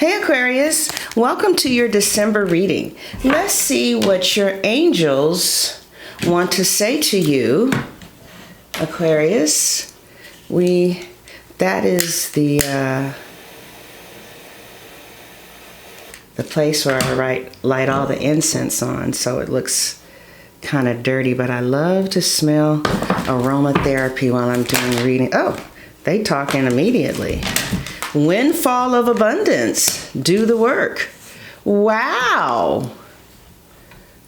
Hey Aquarius, welcome to your December reading. Let's see what your angels want to say to you, Aquarius. That is the place where I light all the incense on, so it looks kind of dirty, but I love to smell aromatherapy while I'm doing reading. Oh, they talking immediately. Windfall of abundance. Do the work. Wow.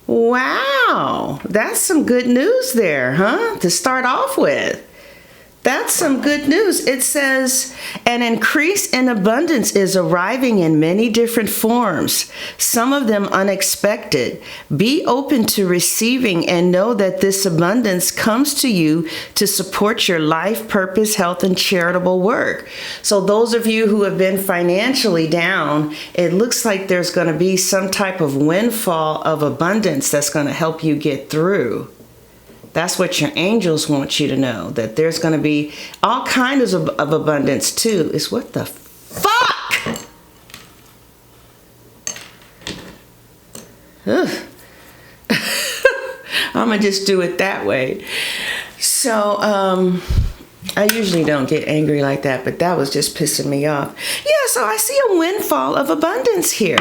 Wow. That's some good news there, huh? To start off with. That's some good news. It says, an increase in abundance is arriving in many different forms, some of them unexpected. Be open to receiving and know that this abundance comes to you to support your life, purpose, health, and charitable work. So those of you who have been financially down, it looks like there's going to be some type of windfall of abundance that's going to help you get through. That's what your angels want you to know, that there's going to be all kinds of abundance too. It's what the fuck? I'm going to just do it that way. So, I usually don't get angry like that, but that was just pissing me off. Yeah, so I see a windfall of abundance here.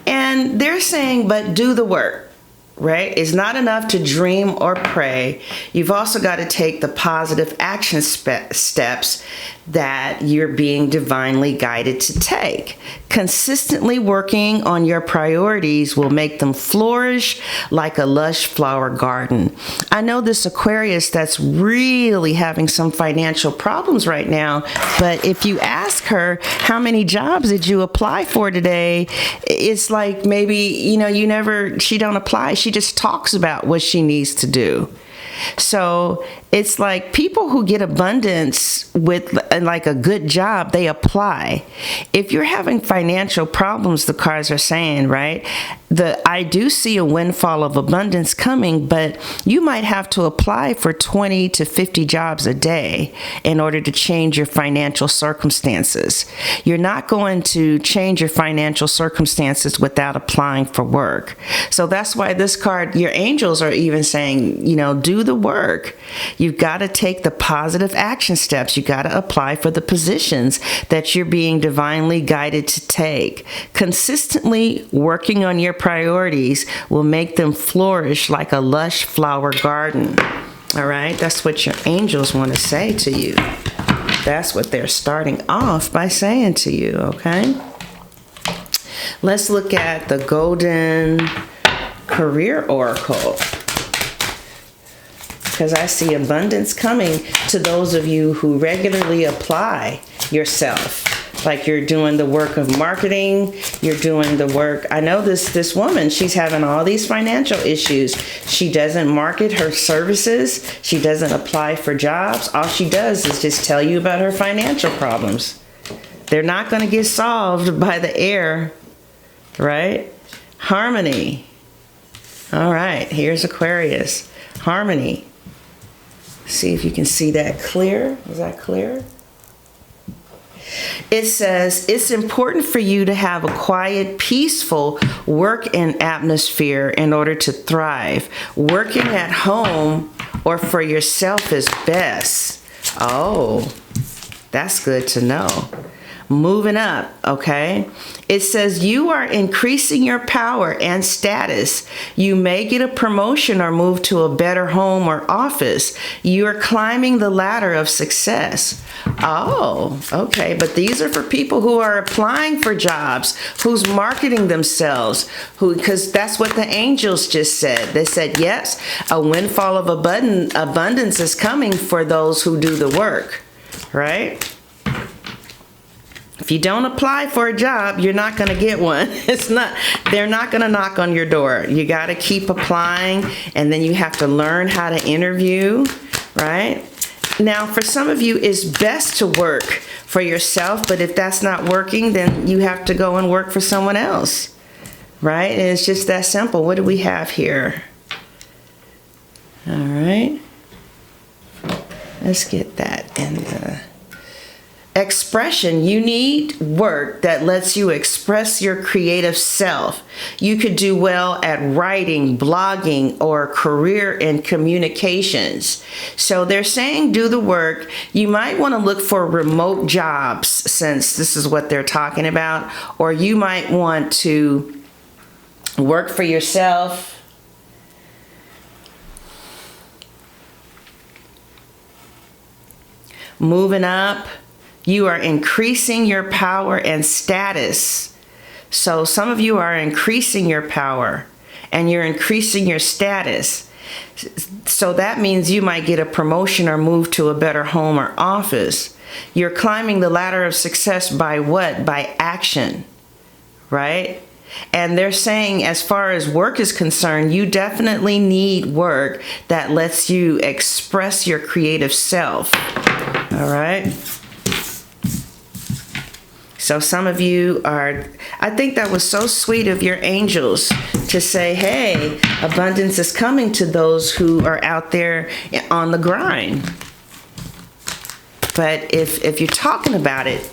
And they're saying, but do the work. Right? It's not enough to dream or pray. You've also got to take the positive action steps that you're being divinely guided to take. Consistently working on your priorities will make them flourish like a lush flower garden. I know this Aquarius that's really having some financial problems right now, but if you ask her, how many jobs did you apply for today? It's like maybe, she don't apply. She just talks about what she needs to do. So it's like people who get abundance with like a good job, they apply. If you're having financial problems, the cards are saying, right? I do see a windfall of abundance coming, but you might have to apply for 20 to 50 jobs a day in order to change your financial circumstances. You're not going to change your financial circumstances without applying for work. So that's why this card, your angels are even saying, do the work. You've got to take the positive action steps. You got to apply for the positions that you're being divinely guided to take. Consistently working on your priorities will make them flourish like a lush flower garden. All right, that's what your angels want to say to you. That's what they're starting off by saying to you, okay? Let's look at the Golden Career Oracle, because I see abundance coming to those of you who regularly apply yourself. Like you're doing the work of marketing, you're doing the work. I know this woman, she's having all these financial issues. She doesn't market her services. She doesn't apply for jobs. All she does is just tell you about her financial problems. They're not going to get solved by the air, right? Harmony. All right, here's Aquarius. Harmony. See if you can see that clear. Is that clear? It says, it's important for you to have a quiet, peaceful work and atmosphere in order to thrive. Working at home or for yourself is best. Oh, that's good to know. Moving up, okay? It says you are increasing your power and status. You may get a promotion or move to a better home or office. You are climbing the ladder of success. Oh, okay. But these are for people who are applying for jobs, who's marketing themselves, because that's what the angels just said. They said, yes, a windfall of abundance is coming for those who do the work, right? If you don't apply for a job, you're not going to get one. They're not going to knock on your door. You got to keep applying, and then you have to learn how to interview, right? Now, for some of you, it's best to work for yourself, but if that's not working, then you have to go and work for someone else, right? And it's just that simple. What do we have here? All right. Let's get that in the expression. You need work that lets you express your creative self. You could do well at writing, blogging, or career in communications. So they're saying do the work. You might want to look for remote jobs, since this is what they're talking about, or you might want to work for yourself. Moving up. You are increasing your power and status. So some of you are increasing your power and you're increasing your status. So that means you might get a promotion or move to a better home or office. You're climbing the ladder of success by what? By action, right? And they're saying, as far as work is concerned, you definitely need work that lets you express your creative self. All right. So some of you are, I think that was so sweet of your angels to say, hey, abundance is coming to those who are out there on the grind. But if you're talking about it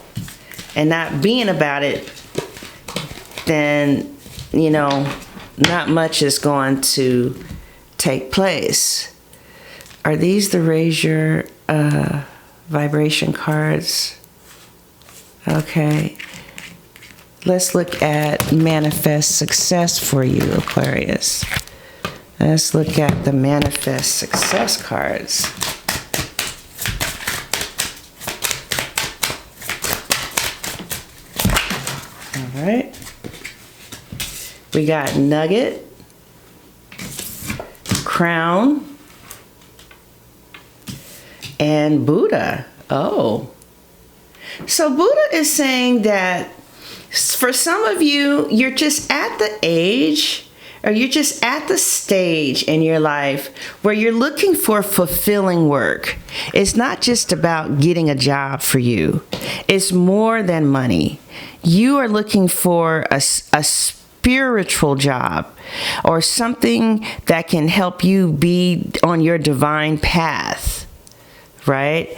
and not being about it, then, you know, not much is going to take place. Are these the raise your vibration cards? Okay, let's look at manifest success for you, Aquarius. Let's look at the manifest success cards. All right. We got Nugget, Crown, and Buddha. Oh. So Buddha is saying that for some of you, you're just at the age, or you're just at the stage in your life where you're looking for fulfilling work. It's not just about getting a job for you. It's more than money. You are looking for a spiritual job, or something that can help you be on your divine path, right?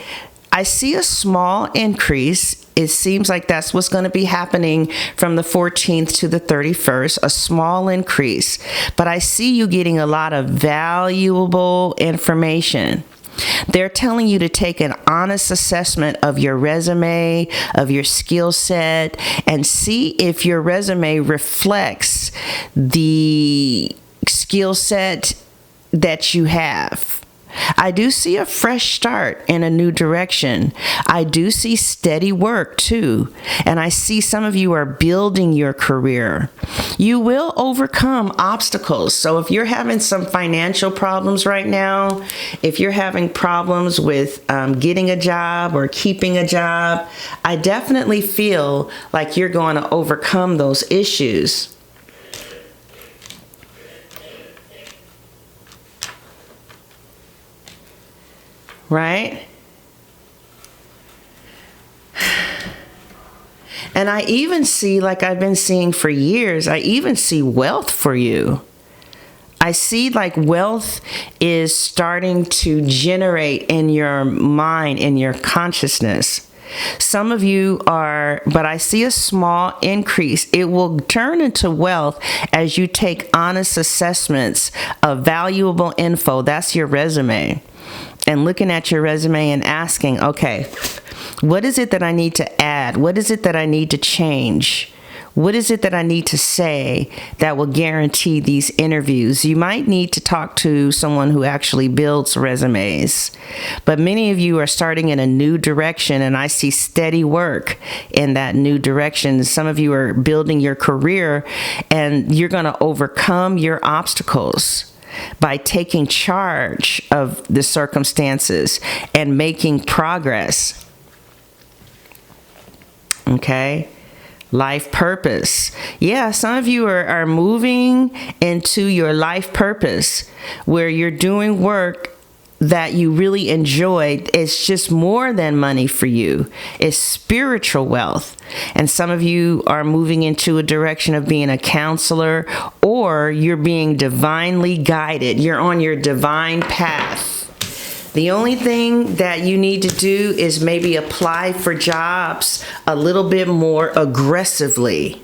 I see a small increase. It seems like that's what's going to be happening from the 14th to the 31st, a small increase. But I see you getting a lot of valuable information. They're telling you to take an honest assessment of your resume, of your skill set, and see if your resume reflects the skill set that you have. I do see a fresh start in a new direction. I do see steady work too. And I see some of you are building your career. You will overcome obstacles. So if you're having some financial problems right now, if you're having problems with getting a job or keeping a job, I definitely feel like you're going to overcome those issues. Right? And I even see, like I've been seeing for years, I even see wealth for you. I see like wealth is starting to generate in your mind, in your consciousness. Some of you are, but I see a small increase. It will turn into wealth as you take honest assessments of valuable info. That's your resume. And looking at your resume and asking, okay, what is it that I need to add? What is it that I need to change? What is it that I need to say that will guarantee these interviews? You might need to talk to someone who actually builds resumes. But many of you are starting in a new direction, and I see steady work in that new direction. Some of you are building your career, and you're going to overcome your obstacles by taking charge of the circumstances and making progress. Okay? Life purpose. Yeah, some of you are moving into your life purpose where you're doing work that you really enjoy. It's just more than money for you. It's spiritual wealth. And some of you are moving into a direction of being a counselor, or you're being divinely guided. You're on your divine path. The only thing that you need to do is maybe apply for jobs a little bit more aggressively.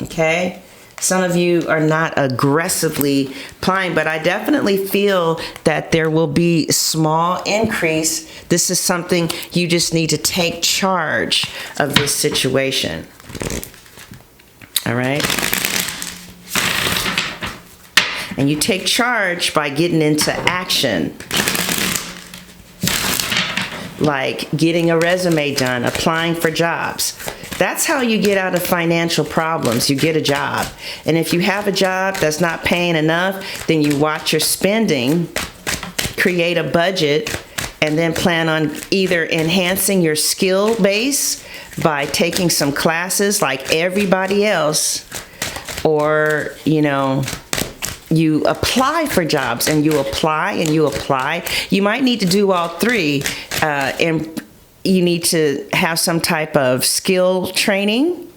Okay? Some of you are not aggressively applying, but I definitely feel that there will be a small increase. This is something you just need to take charge of this situation. All right? And you take charge by getting into action. Like getting a resume done, applying for jobs. That's how you get out of financial problems. You get a job. And if you have a job that's not paying enough, then you watch your spending, create a budget, and then plan on either enhancing your skill base by taking some classes like everybody else, or, you know, you apply for jobs and you apply and you apply. You might need to do all three, and you need to have some type of skill training,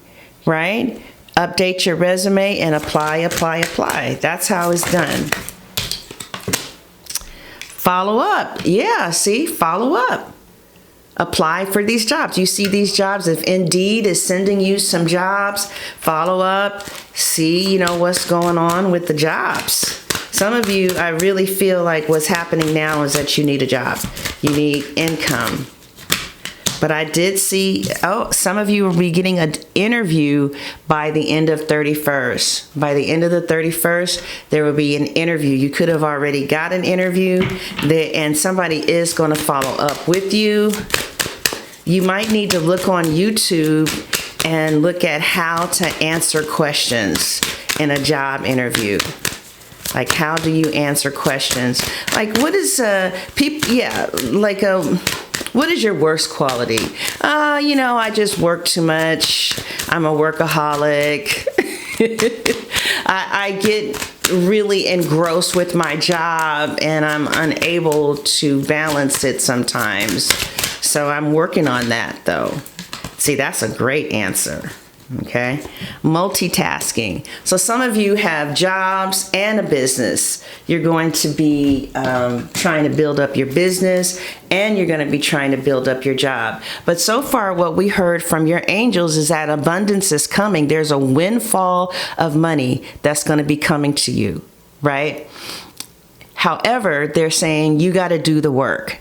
right? Update your resume and apply, apply, apply. That's how it's done. Follow up. Yeah, see, follow up. Apply for these jobs. You see these jobs. If Indeed is sending you some jobs, follow up. See, you know, what's going on with the jobs. Some of you, I really feel like what's happening now is that you need a job. You need income. But I did see, some of you will be getting an interview by the end of 31st. By the end of the 31st, there will be an interview. You could have already got an interview, and somebody is going to follow up with you. You might need to look on YouTube and look at how to answer questions in a job interview. Like, how do you answer questions? Like, what is, what is your worst quality? You know, I just work too much. I'm a workaholic. I get really engrossed with my job and I'm unable to balance it sometimes. So I'm working on that though. See, that's a great answer. Okay, multitasking. So some of you have jobs and a business. You're going to be trying to build up your business, and you're going to be trying to build up your job. But so far, what we heard from your angels is that abundance is coming. There's a windfall of money that's going to be coming to you, right? However, they're saying you got to do the work.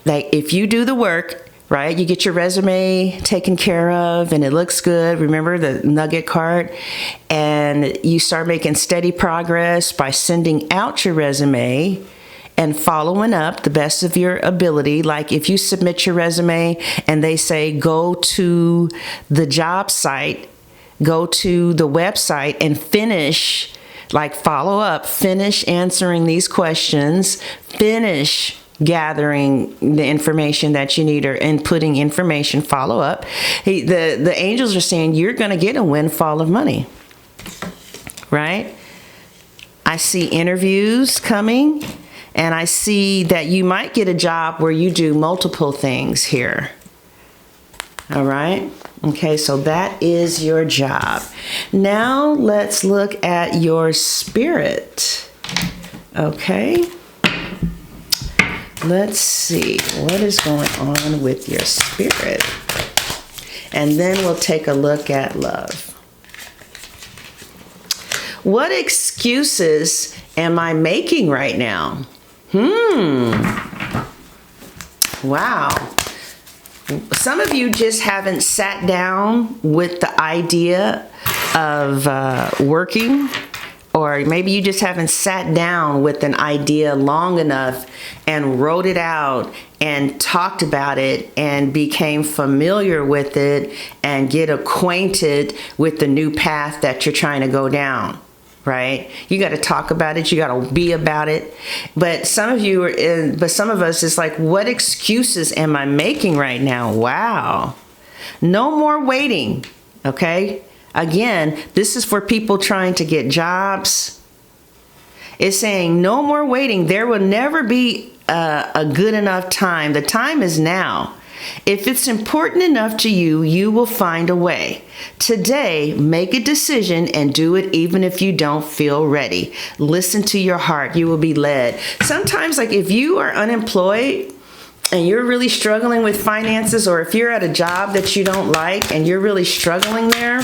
Like, if you do the work, right? You get your resume taken care of and it looks good. Remember the nugget card? And you start making steady progress by sending out your resume and following up the best of your ability. Like if you submit your resume and they say, go to the job site, go to the website and finish, like follow up, finish answering these questions, finish gathering the information that you need or inputting information, follow up. The angels are saying you're going to get a windfall of money, right? I see interviews coming, and I see that you might get a job where you do multiple things here. All right. Okay, so that is your job. Now let's look at your spirit. Okay. Let's see what is going on with your spirit. And then we'll take a look at love. What excuses am I making right now? Wow. Some of you just haven't sat down with the idea of working. Or maybe you just haven't sat down with an idea long enough and wrote it out and talked about it and became familiar with it and get acquainted with the new path that you're trying to go down, right? You got to talk about it. You got to be about it. But some of you but some of us, it's like, what excuses am I making right now? Wow. No more waiting. Okay. Again, this is for people trying to get jobs. It's saying no more waiting. There will never be a good enough time. The time is now. If it's important enough to you, you will find a way. Today, make a decision and do it even if you don't feel ready. Listen to your heart. You will be led. Sometimes, like if you are unemployed and you're really struggling with finances, or if you're at a job that you don't like and you're really struggling there,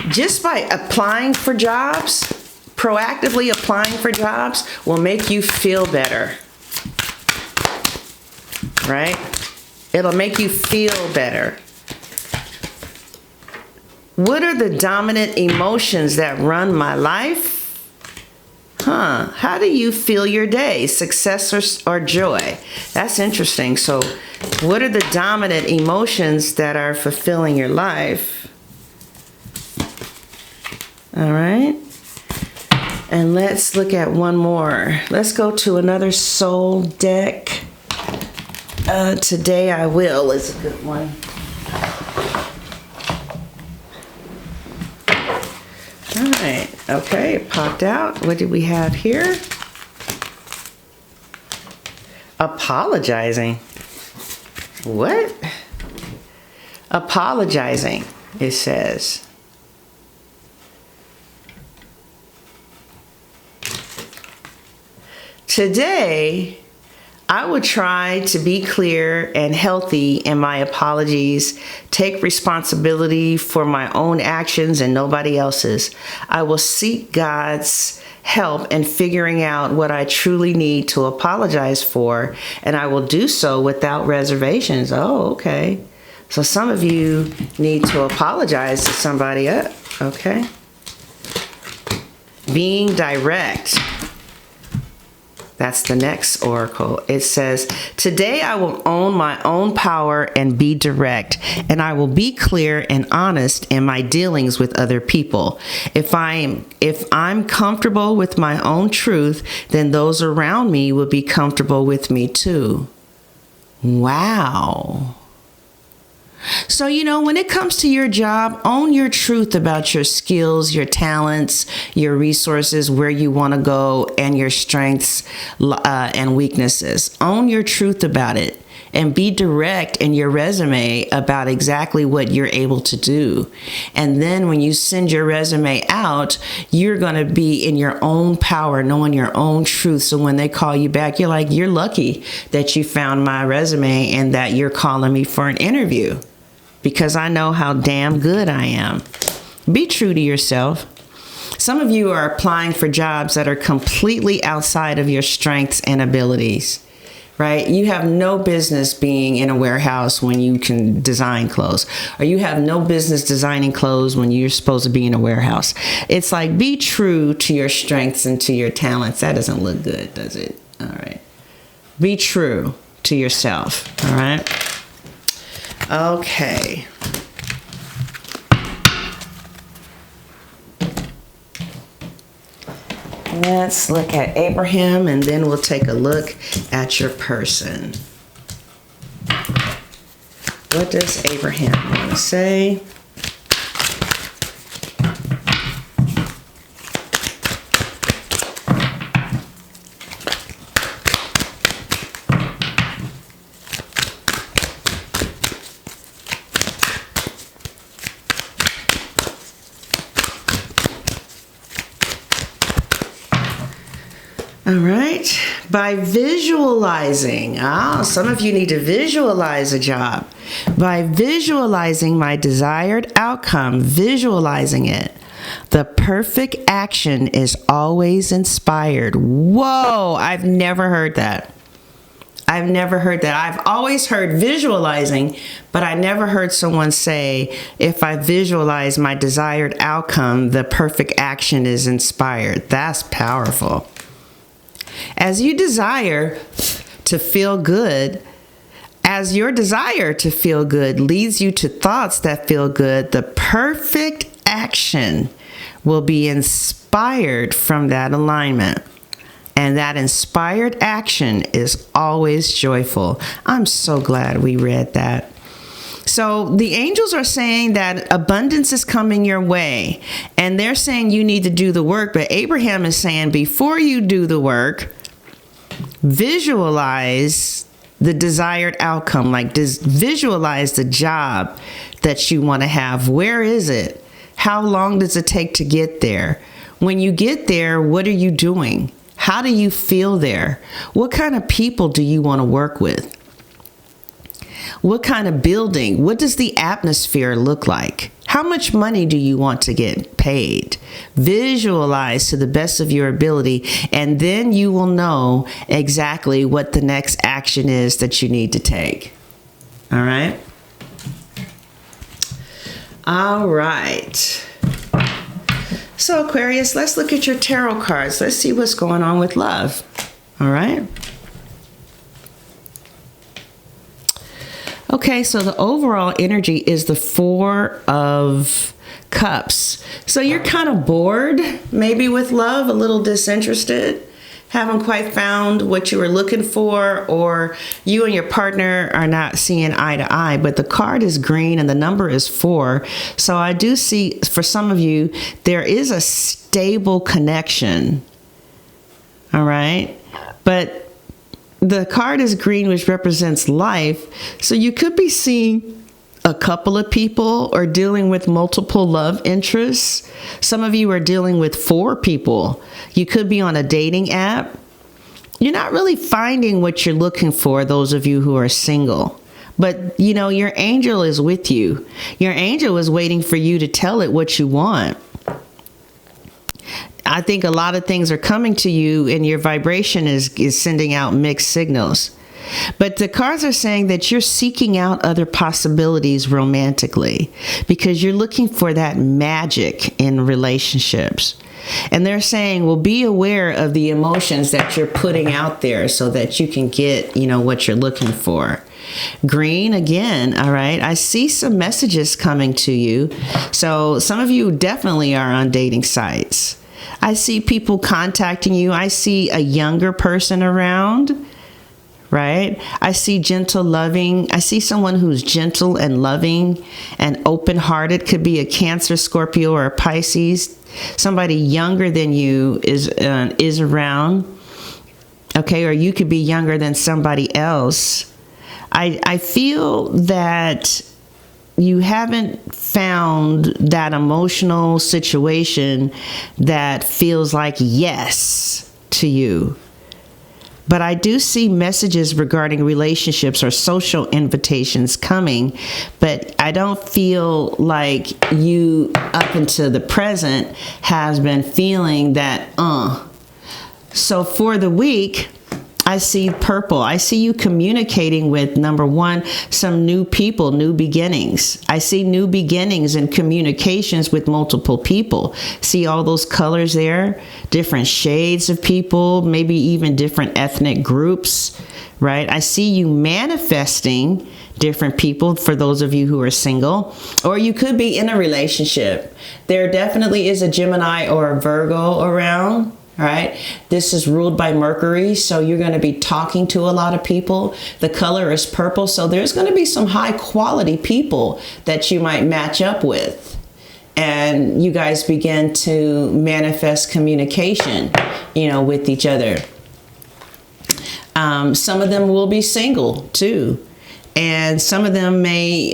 just by applying for jobs, proactively applying for jobs will make you feel better, right? It'll make you feel better. What are the dominant emotions that run my life? How do you feel your day? Success or joy? That's interesting. So what are the dominant emotions that are fulfilling your life? All right. And let's look at one more. Let's go to another soul deck. Today I Will is a good one. All right. Okay, it popped out. What did we have here? Apologizing. What? Apologizing, it says. Today, I will try to be clear and healthy in my apologies, take responsibility for my own actions and nobody else's. I will seek God's help in figuring out what I truly need to apologize for, and I will do so without reservations. Oh, okay. So some of you need to apologize to somebody. Okay. Being direct. That's the next oracle. It says, today I will own my own power and be direct, and I will be clear and honest in my dealings with other people. If I'm comfortable with my own truth, then those around me will be comfortable with me too. Wow. So, when it comes to your job, own your truth about your skills, your talents, your resources, where you want to go, and your strengths and weaknesses. Own your truth about it and be direct in your resume about exactly what you're able to do. And then when you send your resume out, you're going to be in your own power, knowing your own truth. So when they call you back, you're like, you're lucky that you found my resume and that you're calling me for an interview, because I know how damn good I am. Be true to yourself. Some of you are applying for jobs that are completely outside of your strengths and abilities, right? You have no business being in a warehouse when you can design clothes, or you have no business designing clothes when you're supposed to be in a warehouse. It's like, be true to your strengths and to your talents. That doesn't look good, does it? All right. Be true to yourself, all right? Okay. Let's look at Abraham, and then we'll take a look at your person. What does Abraham want to say? All right, by visualizing, some of you need to visualize a job. By visualizing my desired outcome, visualizing it, the perfect action is always inspired. Whoa, I've never heard that. I've never heard that. I've always heard visualizing, but I never heard someone say, if I visualize my desired outcome, the perfect action is inspired. That's powerful. As you desire to feel good, as your desire to feel good leads you to thoughts that feel good, the perfect action will be inspired from that alignment. And that inspired action is always joyful. I'm so glad we read that. So the angels are saying that abundance is coming your way, and they're saying you need to do the work. But Abraham is saying, before you do the work, Visualize the desired outcome. Like, visualize the job that you want to have. Where is it? How long does it take to get there? When you get there, what are you doing? How do you feel there? What kind of people do you want to work with? What kind of building? What does the atmosphere look like? How much money do you want to get paid? Visualize to the best of your ability, and then you will know exactly what the next action is that you need to take. All right? All right. So, Aquarius, let's look at your tarot cards. Let's see what's going on with love. All right? Okay, so the overall energy is the Four of Cups. So you're kind of bored, maybe with love, a little disinterested, haven't quite found what you were looking for, or you and your partner are not seeing eye to eye. But the card is green and the number is 4. So I do see, for some of you, there is a stable connection. All right? But the card is green, which represents life. So you could be seeing a couple of people or dealing with multiple love interests. Some of you are dealing with 4 people. You could be on a dating app. You're not really finding what you're looking for, those of you who are single. But, you know, your angel is with you. Your angel is waiting for you to tell it what you want. I think a lot of things are coming to you, and your vibration is sending out mixed signals. But the cards are saying that you're seeking out other possibilities romantically because you're looking for that magic in relationships. And they're saying, well, be aware of the emotions that you're putting out there so that you can get, you know, what you're looking for. Green again. All right. I see some messages coming to you. So some of you definitely are on dating sites. I see people contacting you. I see a younger person around, right? I see gentle, loving. I see someone who's gentle and loving and open-hearted. Could be a Cancer, Scorpio, or a Pisces. Somebody younger than you is around, okay? Or you could be younger than somebody else. I feel that you haven't found that emotional situation that feels like yes to you. But I do see messages regarding relationships or social invitations coming, but I don't feel like you, up until the present, has been feeling that, So for the week, I see purple. I see you communicating with, number 1, some new people, new beginnings. I see new beginnings and communications with multiple people. See all those colors there? Different shades of people, maybe even different ethnic groups, right? I see you manifesting different people for those of you who are single, or you could be in a relationship. There definitely is a Gemini or a Virgo around. All right. This is ruled by Mercury, so you're going to be talking to a lot of people. The color is purple, so there's going to be some high quality people that you might match up with. And you guys begin to manifest communication, you know, with each other. Some of them will be single too. And some of them may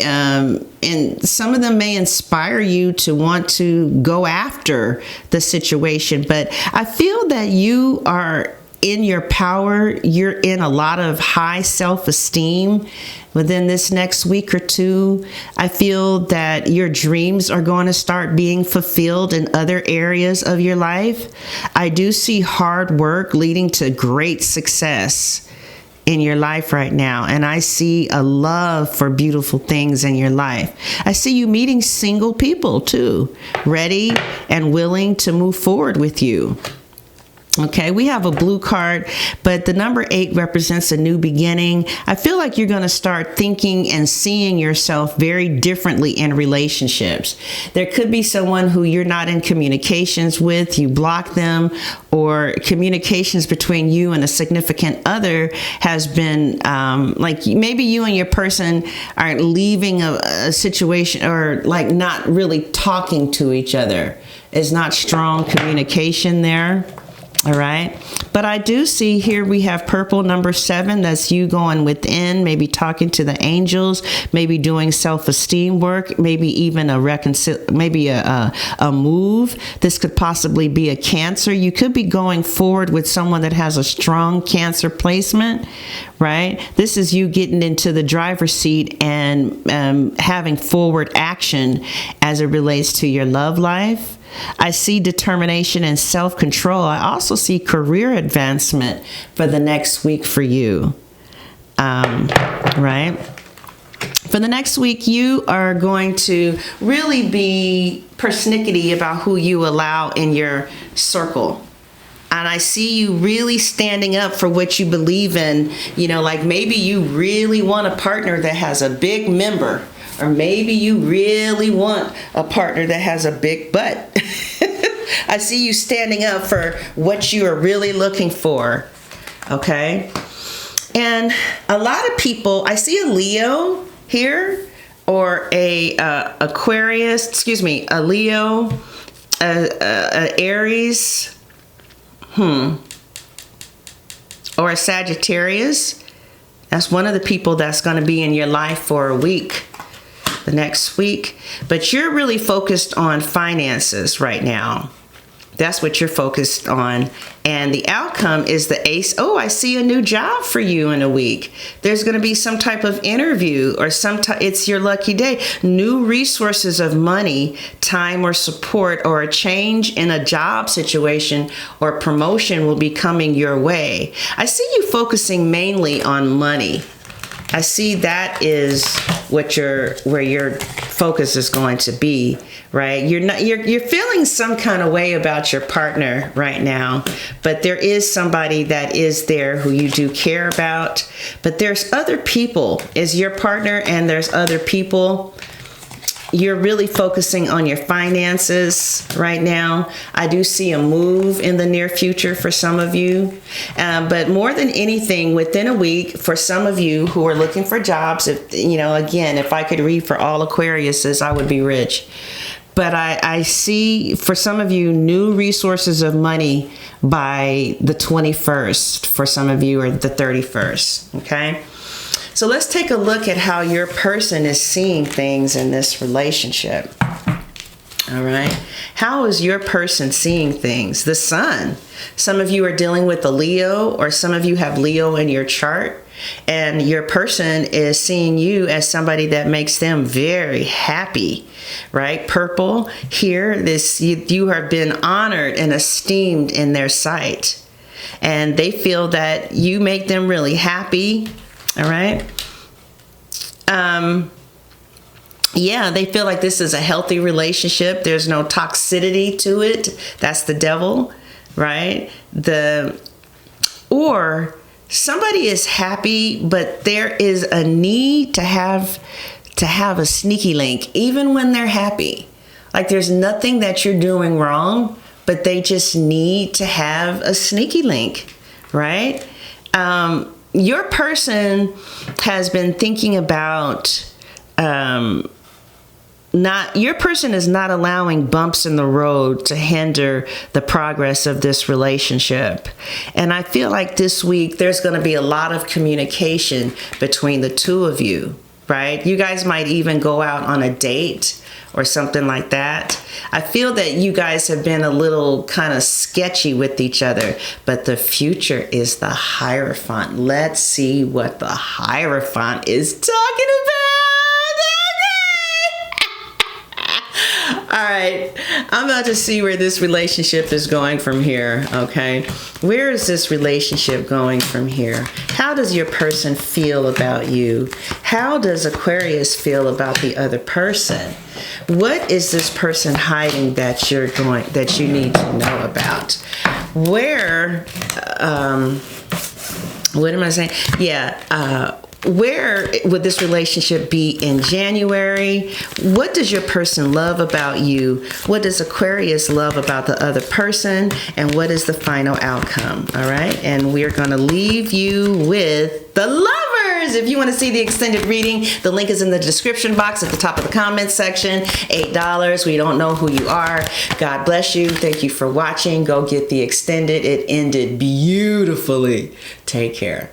inspire you to want to go after the situation. But I feel that you are in your power. You're in a lot of high self-esteem within this next week or two. I feel that your dreams are going to start being fulfilled in other areas of your life. I do see hard work leading to great success in your life right now. And I see a love for beautiful things in your life. I see you meeting single people too, ready and willing to move forward with you. Okay, we have a blue card, but the number 8 represents a new beginning. I feel like you're going to start thinking and seeing yourself very differently in relationships. There could be someone who you're not in communications with, you block them, or communications between you and a significant other has been like maybe you and your person are leaving a situation, or like not really talking to each other. There's not strong communication there. All right. But I do see here we have purple number 7. That's you going within, maybe talking to the angels, maybe doing self-esteem work, maybe even a move. This could possibly be a Cancer. You could be going forward with someone that has a strong Cancer placement, right? This is you getting into the driver's seat and having forward action as it relates to your love life. I see determination and self-control. I also see career advancement for the next week for you, right? For the next week, you are going to really be persnickety about who you allow in your circle. And I see you really standing up for what you believe in. You know, like maybe you really want a partner that has a big member. Or maybe you really want a partner that has a big butt. I see you standing up for what you are really looking for. Okay? And a lot of people, I see a Leo here, or a Aquarius, a Leo, a Aries, or a Sagittarius. That's one of the people that's going to be in your life for a week. The next week, but you're really focused on finances right now. That's what you're focused on. And the outcome is the Ace. Oh, I see a new job for you in a week. There's going to be some type of interview or it's your lucky day. New resources of money, time, or support, or a change in a job situation or promotion will be coming your way. I see you focusing mainly on money. I see that is where your focus is going to be, right? You're feeling some kind of way about your partner right now, but there is somebody that is there who you do care about. But there's other people, is your partner, and there's other people. You're really focusing on your finances right now. I do see a move in the near future for some of you. But more than anything, within a week, for some of you who are looking for jobs, if I could read for all Aquariuses, I would be rich. But I see for some of you new resources of money by the 21st, for some of you, or the 31st, okay? So let's take a look at how your person is seeing things in this relationship. All right. How is your person seeing things? The Sun. Some of you are dealing with a Leo, or some of you have Leo in your chart. And your person is seeing you as somebody that makes them very happy, right? Purple here, you have been honored and esteemed in their sight. And they feel that you make them really happy. All right. They feel like this is a healthy relationship. There's no toxicity to it. That's the devil, right? Or somebody is happy, but there is a need to have a sneaky link, even when they're happy. Like there's nothing that you're doing wrong, but they just need to have a sneaky link, right? Your person has been thinking about, your person is not allowing bumps in the road to hinder the progress of this relationship. And I feel like this week there's going to be a lot of communication between the two of you, right? You guys might even go out on a date or something like that. I feel that you guys have been a little kind of sketchy with each other, but the future is the Hierophant. Let's see what the Hierophant is talking about. All right, I'm about to see where this relationship is going from here, okay? Where is this relationship going from here? How does your person feel about you? How does Aquarius feel about the other person? What is this person hiding that you need to know about? Where, what am I saying? Where would this relationship be in January? What does your person love about you? What does Aquarius love about the other person? And what is the final outcome? All right. And we're going to leave you with the Lovers. If you want to see the extended reading, the link is in the description box at the top of the comments section. $8. We don't know who you are. God bless you. Thank you for watching. Go get the extended. It ended beautifully. Take care.